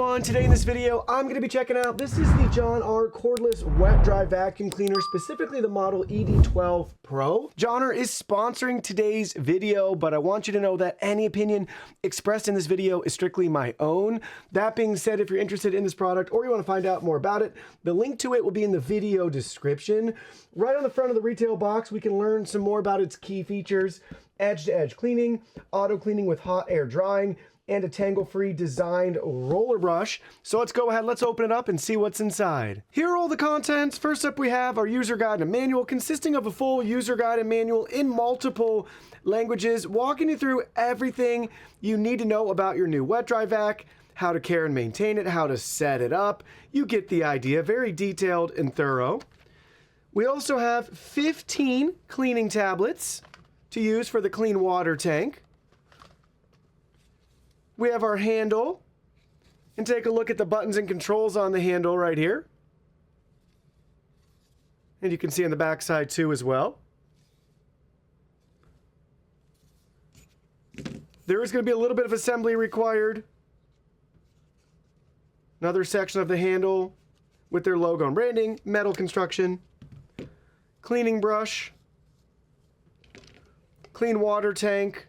everyone, today in this video I'm going to be checking out, this is the JONR cordless wet dry vacuum cleaner, specifically the model ED12 Pro. JONR is sponsoring today's video, but I want you to know that any opinion expressed in this video is strictly my own. That being said, if you're interested in this product or you want to find out more about it, the link to it will be in the video description. Right on the front of the retail box we can learn some more about its key features: edge-to-edge cleaning, auto cleaning with hot air drying, and a tangle-free designed roller brush. So let's go ahead, let's open it up and see what's inside. Here are all the contents. First up we have our user guide and manual, consisting of a full user guide and manual in multiple languages, walking you through everything you need to know about your new wet dry vac, how to care and maintain it, how to set it up. You get the idea, very detailed and thorough. We also have 15 cleaning tablets to use for the clean water tank. We have our handle, and take a look at the buttons and controls on the handle right here. And you can see on the back side too as well. There is going to be a little bit of assembly required. Another section of the handle with their logo and branding, metal construction, cleaning brush, clean water tank,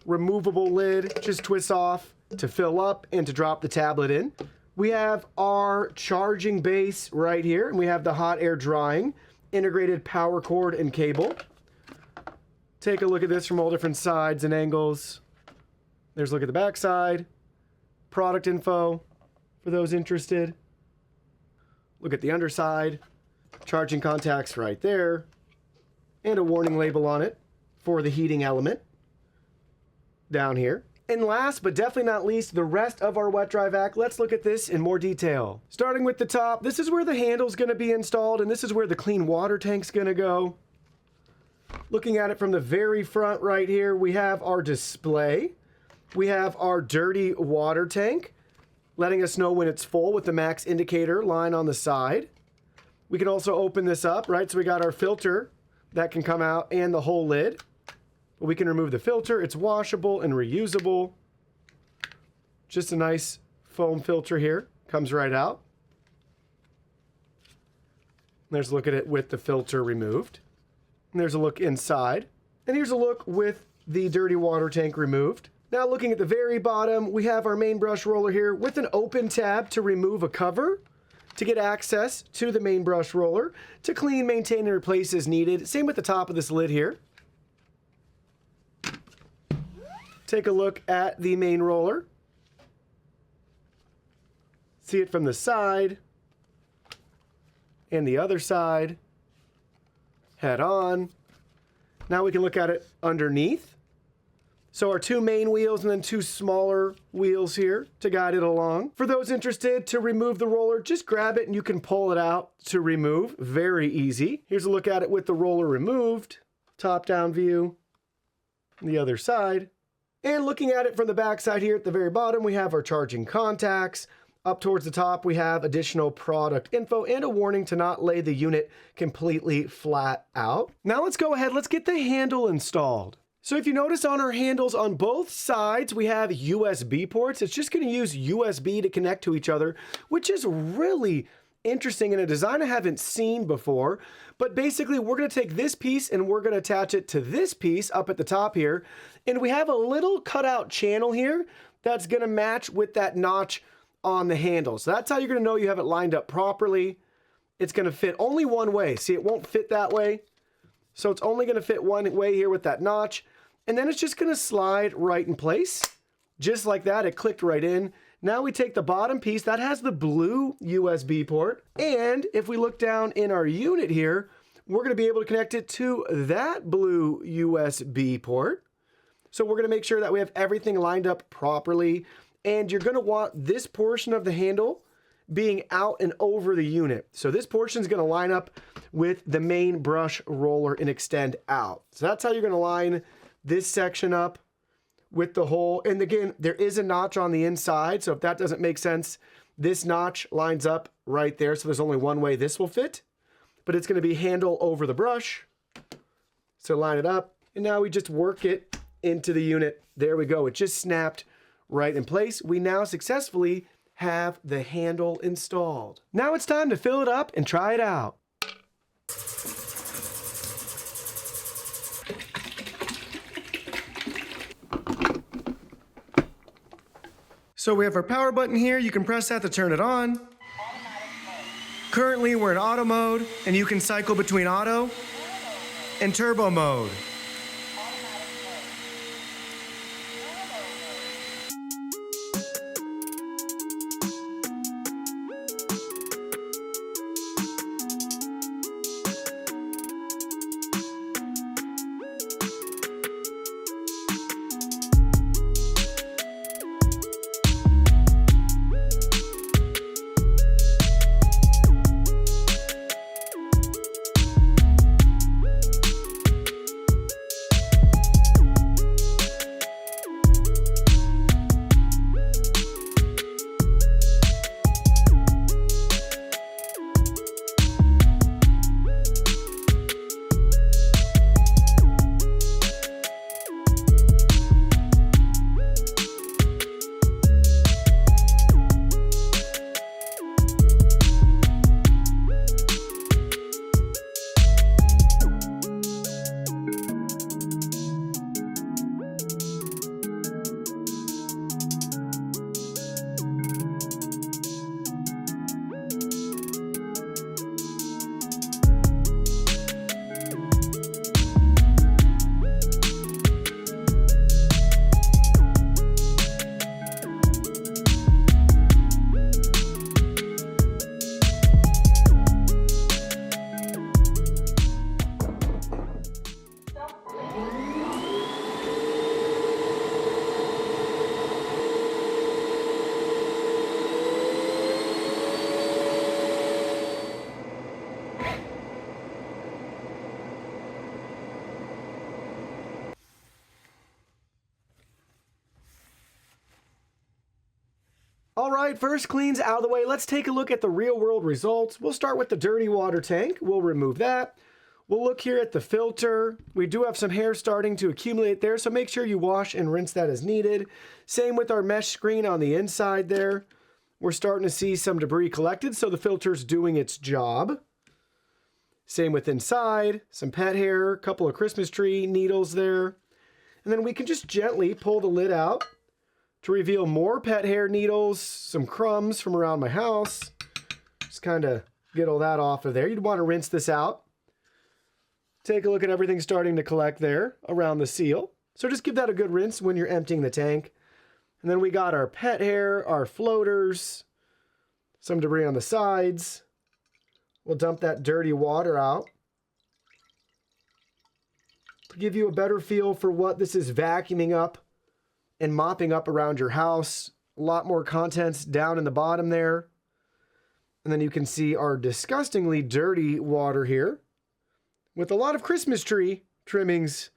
removable lid, just twists off to fill up and to drop the tablet in. We have our charging base right here, and we have the hot air drying, integrated power cord and cable. Take a look at this from all different sides and angles. There's a look at the back side, product info for those interested. Look at the underside, charging contacts right there, and a warning label on it for the heating element down here. And last but definitely not least, the rest of our wet dry vac. Let's look at this in more detail. Starting with the top, this is where the handle's going to be installed, and this is where the clean water tank's going to go. Looking at it from the very front right here, we have our display. We have our dirty water tank, letting us know when it's full with the max indicator line on the side. We can also open this up, right? So we got our filter that can come out and the whole lid. We can remove the filter. It's washable and reusable. Just a nice foam filter here. Comes right out. There's a look at it with the filter removed. And there's a look inside. And here's a look with the dirty water tank removed. Now looking at the very bottom, we have our main brush roller here with an open tab to remove a cover, to get access to the main brush roller, to clean, maintain, and replace as needed. Same with the top of this lid here. Take a look at the main roller. See it from the side and the other side. Head on. Now we can look at it underneath. So our two main wheels and then two smaller wheels here to guide it along. For those interested to remove the roller, just grab it and you can pull it out to remove. Very easy. Here's a look at it with the roller removed. Top-down view. The other side. And looking at it from the back side here at the very bottom, we have our charging contacts. Up towards the top, we have additional product info and a warning to not lay the unit completely flat out. Now let's go ahead, let's get the handle installed. So if you notice on our handles on both sides, we have USB ports. It's just going to use USB to connect to each other, which is really interesting in a design I haven't seen before. But basically we're going to take this piece and we're going to attach it to this piece up at the top here. And we have a little cutout channel here that's going to match with that notch on the handle. So that's how you're going to know you have it lined up properly. It's going to fit only one way. See, it won't fit that way. So it's only going to fit one way here with that notch. And then it's just going to slide right in place. Just like that, it clicked right in. Now we take the bottom piece that has the blue USB port, and if we look down in our unit here, we're going to be able to connect it to that blue USB port. So we're going to make sure that we have everything lined up properly, and you're going to want this portion of the handle being out and over the unit. So this portion is going to line up with the main brush roller and extend out. So that's how you're going to line this section up with the hole. And again, there is a notch on the inside, so if that doesn't make sense, this notch lines up right there, so there's only one way this will fit. But it's going to be handle over the brush. So line it up, and now we just work it into the unit. There we go. It just snapped right in place, we now successfully have the handle installed. Now it's time to fill it up and try it out. So we have our power button here. You can press that to turn it on. Currently we're in auto mode, and you can cycle between auto and turbo mode. All right, first clean's out of the way. Let's take a look at the real world results. We'll start with the dirty water tank. We'll remove that. We'll look here at the filter. We do have some hair starting to accumulate there, so make sure you wash and rinse that as needed. Same with our mesh screen on the inside there. We're starting to see some debris collected, so the filter's doing its job. Same with inside, some pet hair, a couple of Christmas tree needles there. And then we can just gently pull the lid out to reveal more pet hair needles, some crumbs from around my house. Just kind of get all that off of there. You'd want to rinse this out. Take a look at everything starting to collect there around the seal. So just give that a good rinse when you're emptying the tank. And then we got our pet hair, our floaters, some debris on the sides. We'll dump that dirty water out to give you a better feel for what this is vacuuming up and mopping up around your house. A lot more contents down in the bottom there. And then you can see our disgustingly dirty water here with a lot of Christmas tree trimmings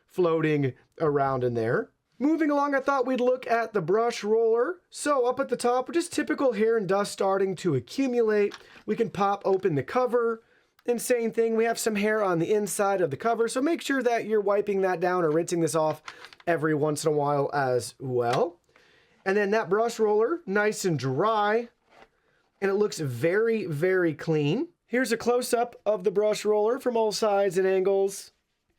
floating around in there. Moving along, I thought we'd look at the brush roller. So up at the top, just typical hair and dust starting to accumulate. We can pop open the cover. And same thing, we have some hair on the inside of the cover, so make sure that you're wiping that down or rinsing this off every once in a while as well. And then that brush roller, nice and dry, and it looks very, very clean. Here's a close-up of the brush roller from all sides and angles.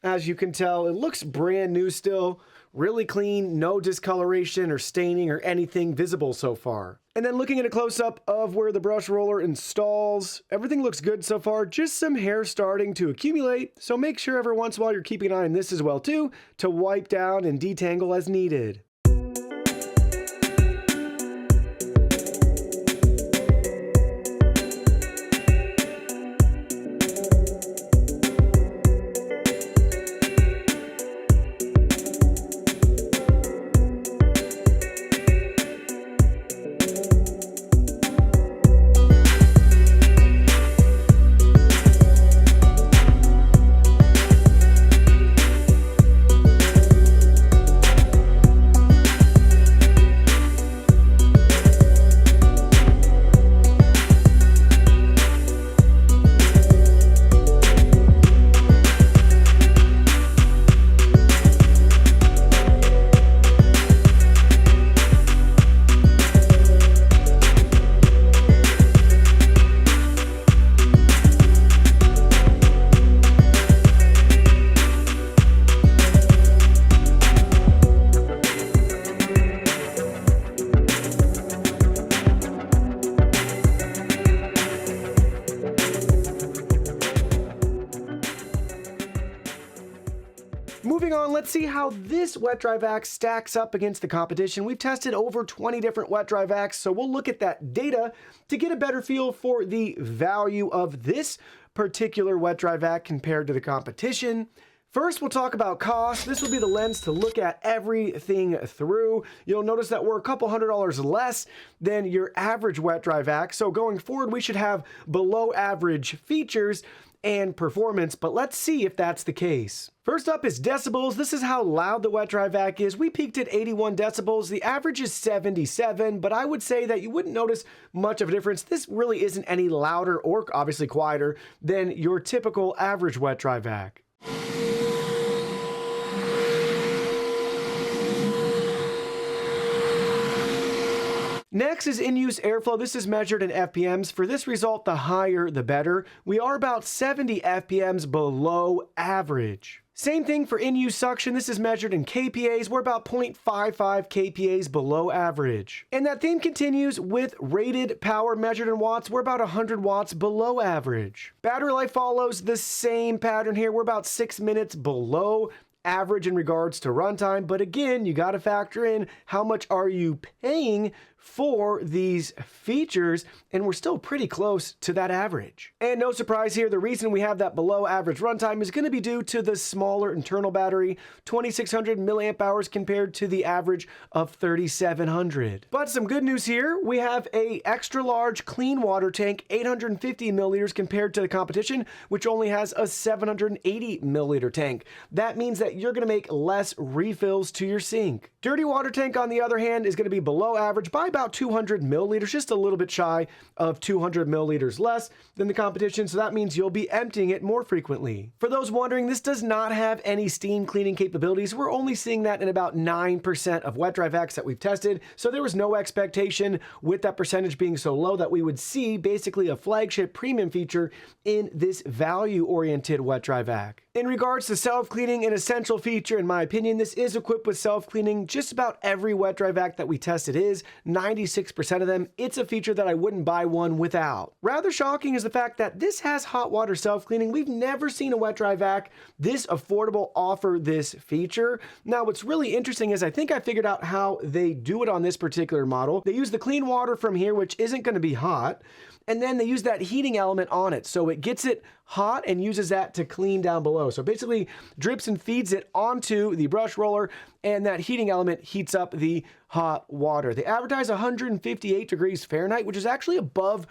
As you can tell, it looks brand new still, really clean, no discoloration or staining or anything visible so far. And then looking at a close-up of where the brush roller installs, everything looks good so far, just some hair starting to accumulate, so make sure every once in a while you're keeping an eye on this as well too, to wipe down and detangle as needed. Moving on, let's see how this wet dry vac stacks up against the competition. We've tested over 20 different wet dry vacs, so we'll look at that data to get a better feel for the value of this particular wet dry vac compared to the competition. First, we'll talk about cost. This will be the lens to look at everything through. You'll notice that we're a couple $100 less than your average wet dry vac. So going forward, we should have below average features and performance, but let's see if that's the case. First up is decibels. This is how loud the wet dry vac is. We peaked at 81 decibels. The average is 77, but I would say that you wouldn't notice much of a difference. This really isn't any louder or obviously quieter than your typical average wet dry vac. Next is in-use airflow. This is measured in FPMs. For this result, the higher the better. We are about 70 FPMs below average. Same thing for in-use suction. This is measured in kPAs. We're about 0.55 kPAs below average. And that theme continues with rated power measured in watts. We're about 100 watts below average. Battery life follows the same pattern here. We're about 6 minutes below average in regards to runtime, but again, you got to factor in how much are you paying for these features, and we're still pretty close to that average. And no surprise here, the reason we have that below average runtime is going to be due to the smaller internal battery, 2600 milliamp hours compared to the average of 3700. But some good news here, we have a extra large clean water tank, 850 milliliters compared to the competition, which only has a 780 milliliter tank. That means that you're going to make less refills to your sink. Dirty water tank, on the other hand, is going to be below average by about 200 milliliters, just a little bit shy of 200 milliliters less than the competition, so that means you'll be emptying it more frequently. For those wondering, this does not have any steam cleaning capabilities. We're only seeing that in about 9% of wet dry vacs that we've tested, so there was no expectation with that percentage being so low that we would see basically a flagship premium feature in this value-oriented wet dry vac. In regards to self-cleaning, an essential feature in my opinion, this is equipped with self-cleaning. Just about every wet dry vac that we tested is, 96% of them. It's a feature that I wouldn't buy one without. Rather shocking is the fact that this has hot water self-cleaning. We've never seen a wet dry vac this affordable offer this feature. Now what's really interesting is I think I figured out how they do it on this particular model. They use the clean water from here, which isn't going to be hot, and then they use that heating element on it. So it gets it hot and uses that to clean down below. So basically drips and feeds it onto the brush roller, and that heating element heats up the hot water. They advertise 158 degrees Fahrenheit, which is actually above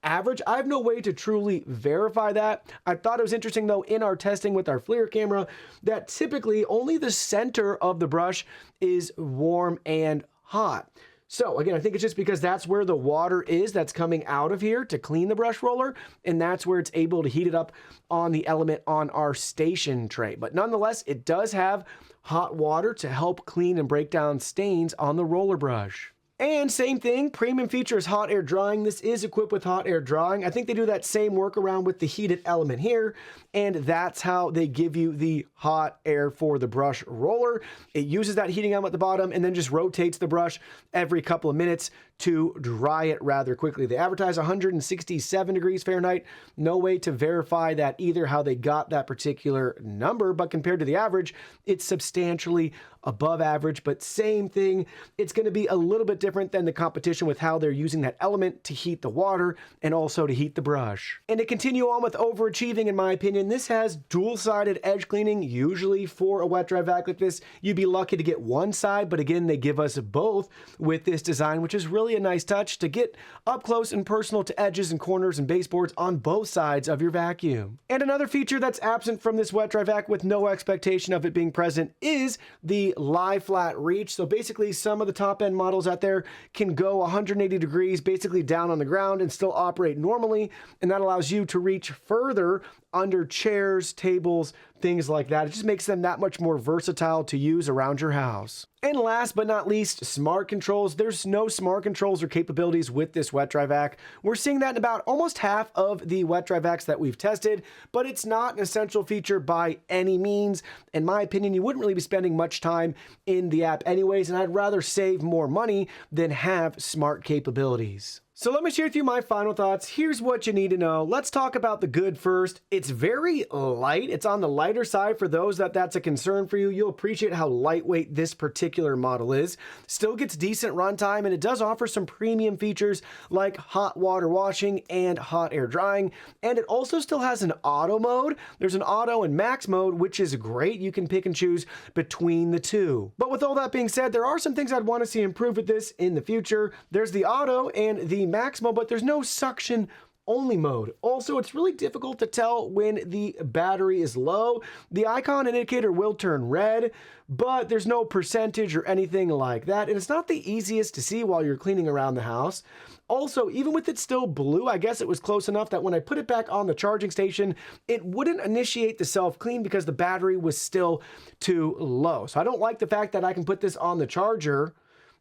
average. I have no way to truly verify that. I thought it was interesting though in our testing with our FLIR camera that typically only the center of the brush is warm and hot. So again, I think it's just because that's where the water is that's coming out of here to clean the brush roller, and that's where it's able to heat it up on the element on our station tray. But nonetheless, it does have hot water to help clean and break down stains on the roller brush. And same thing, premium feature is hot air drying. This is equipped with hot air drying. I think they do that same workaround with the heated element here, and that's how they give you the hot air for the brush roller. It uses that heating element at the bottom and then just rotates the brush every couple of minutes to dry it rather quickly. They advertise 167 degrees Fahrenheit. No way to verify that either, how they got that particular number, but compared to the average, it's substantially above average. But same thing, it's going to be a little bit different than the competition with how they're using that element to heat the water and also to heat the brush. And to continue on with overachieving, in my opinion, this has dual-sided edge cleaning. Usually for a wet dry vac like this, you'd be lucky to get one side, but again, they give us both with this design, which is really a nice touch to get up close and personal to edges and corners and baseboards on both sides of your vacuum. And another feature that's absent from this wet dry vac with no expectation of it being present is the lie flat reach. So basically some of the top end models out there can go 180 degrees basically down on the ground and still operate normally, and that allows you to reach further under chairs, tables, things like that. It just makes them that much more versatile to use around your house. And last but not least, smart controls. There's no smart controls or capabilities with this wet dry vac. We're seeing that in about almost half of the wet dry vacs that we've tested, but it's not an essential feature by any means. In my opinion, you wouldn't really be spending much time in the app anyways, and I'd rather save more money than have smart capabilities. So let me share with you my final thoughts. Here's what you need to know. Let's talk about the good first. It's very light. It's on the lighter side for those that's a concern for you. You'll appreciate how lightweight this particular model is. Still gets decent runtime, and it does offer some premium features like hot water washing and hot air drying. And it also still has an auto mode. There's an auto and max mode, which is great. You can pick and choose between the two. But with all that being said, there are some things I'd want to see improved with this in the future. There's the auto and the max mode, but there's no suction only mode. Also, it's really difficult to tell when the battery is low. The icon indicator will turn red, but there's no percentage or anything like that. And it's not the easiest to see while you're cleaning around the house. Also, even with it still blue, I guess it was close enough that when I put it back on the charging station, it wouldn't initiate the self-clean because the battery was still too low. So I don't like the fact that I can put this on the charger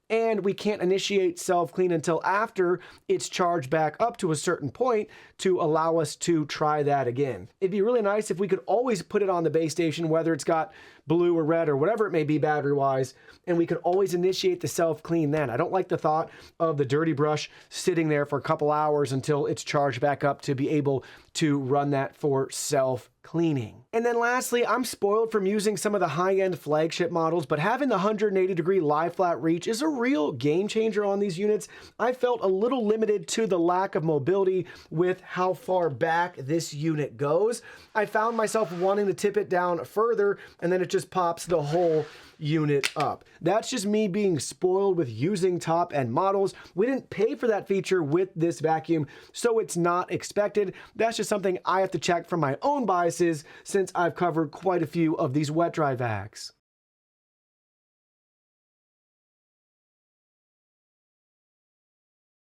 and we can't initiate self-clean until after it's charged back up to a certain point to allow us to try that again. It'd be really nice if we could always put it on the base station, whether it's got blue or red or whatever it may be battery-wise, and we could always initiate the self-clean then. I don't like the thought of the dirty brush sitting there for a couple hours until it's charged back up to be able to run that for self-cleaning. And then lastly, I'm spoiled from using some of the high-end flagship models, but having the 180-degree lie-flat reach is a real game changer on these units. I felt a little limited to the lack of mobility with how far back this unit goes. I found myself wanting to tip it down further, and then it just pops the whole unit up. That's just me being spoiled with using top-end models. We didn't pay for that feature with this vacuum, so it's not expected. That's just something I have to check from my own biases since I've covered quite a few of these wet dry vacs.